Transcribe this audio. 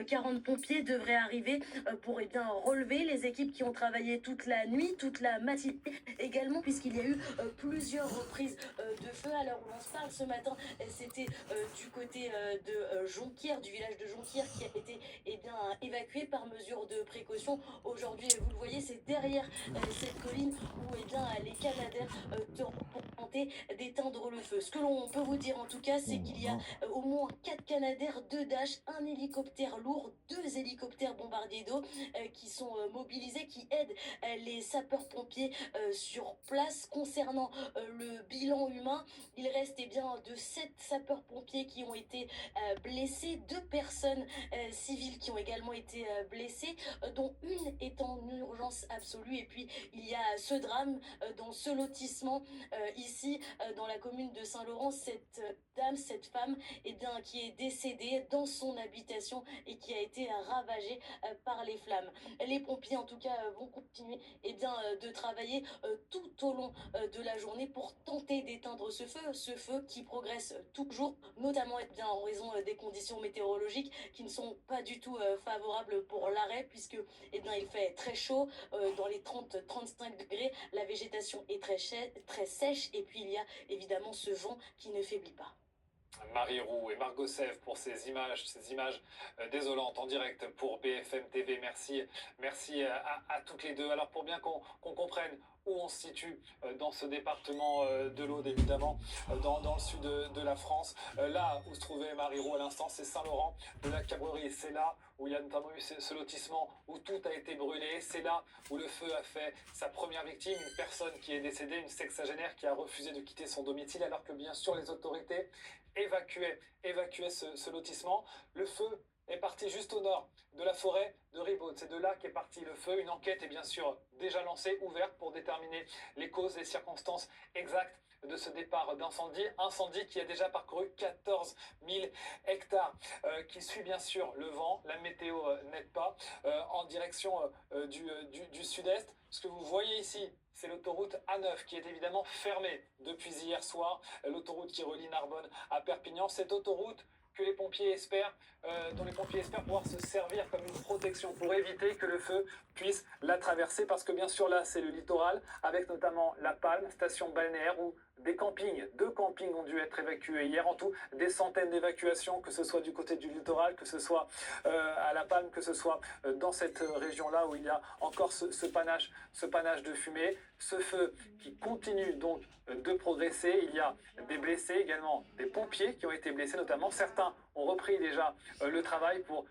40 pompiers devraient arriver pour relever les équipes qui ont travaillé toute la nuit, toute la matinée également, puisqu'il y a eu plusieurs reprises de feu. À l'heure où l'on se parle ce matin, c'était du côté de Jonquière, du village de Jonquière, qui a été évacué par mesure de précaution. Aujourd'hui, vous le voyez, c'est derrière cette colline où les Canadair pour tenter d'éteindre le feu. Ce que l'on peut vous dire en tout cas, c'est qu'il y a au moins 4 Canadair, 2 Dash, un hélicoptère lourd, 2 hélicoptères bombardiers d'eau qui sont mobilisés, qui aident les sapeurs-pompiers sur place. Concernant le bilan humain, il reste de 7 sapeurs-pompiers qui ont été blessés, 2 personnes civiles qui ont également été blessées, dont une est en urgence absolue. Et puis il y a ce drame dans ce lotissement ici dans la commune de Saint-Laurent, cette dame, cette femme qui est décédée dans son habitation et qui a été ravagée par les flammes. Les pompiers en tout cas vont continuer de travailler tout au long de la journée pour tenter d'éteindre ce feu qui progresse toujours, notamment en raison des conditions météorologiques qui ne sont pas du tout favorables pour l'arrêt, puisque il fait très chaud, dans les 30-35 degrés, la végétation est très sèche, et puis il y a évidemment ce vent qui ne faiblit pas. Marie Roux et Margot Sèvres pour ces images désolantes en direct pour BFM TV. Merci à toutes les deux. Alors pour bien qu'on comprenne où on se situe dans ce département de l'Aude, évidemment, dans le sud de la France, là où se trouvait Marie Roux à l'instant, c'est Saint-Laurent de la Cabrerie. C'est là où il y a notamment eu ce lotissement où tout a été brûlé. C'est là où le feu a fait sa première victime, une personne qui est décédée, une sexagénaire qui a refusé de quitter son domicile, alors que bien sûr les autorités évacuaient ce lotissement. Le feu est parti juste au nord de la forêt de Ribaude. C'est de là qu'est parti le feu. Une enquête est bien sûr déjà lancée, ouverte pour déterminer les causes et circonstances exactes de ce départ d'incendie. Incendie qui a déjà parcouru 14 000 hectares, qui suit bien sûr le vent. La météo n'aide pas, en direction du sud-est. Ce que vous voyez ici, c'est l'autoroute A9 qui est évidemment fermée depuis hier soir. L'autoroute qui relie Narbonne à Perpignan. Cette autoroute que les pompiers espèrent, dont les pompiers espèrent pouvoir se servir comme une protection pour éviter que le feu puisse la traverser, parce que bien sûr là c'est le littoral, avec notamment La Palme, station balnéaire, où des campings, 2 campings ont dû être évacués hier. En tout, des centaines d'évacuations, que ce soit du côté du littoral, que ce soit à La Palme, que ce soit dans cette région-là où il y a encore ce panache de fumée. Ce feu qui continue donc de progresser. Il y a des blessés également, des pompiers qui ont été blessés notamment. Certains ont repris déjà le travail pour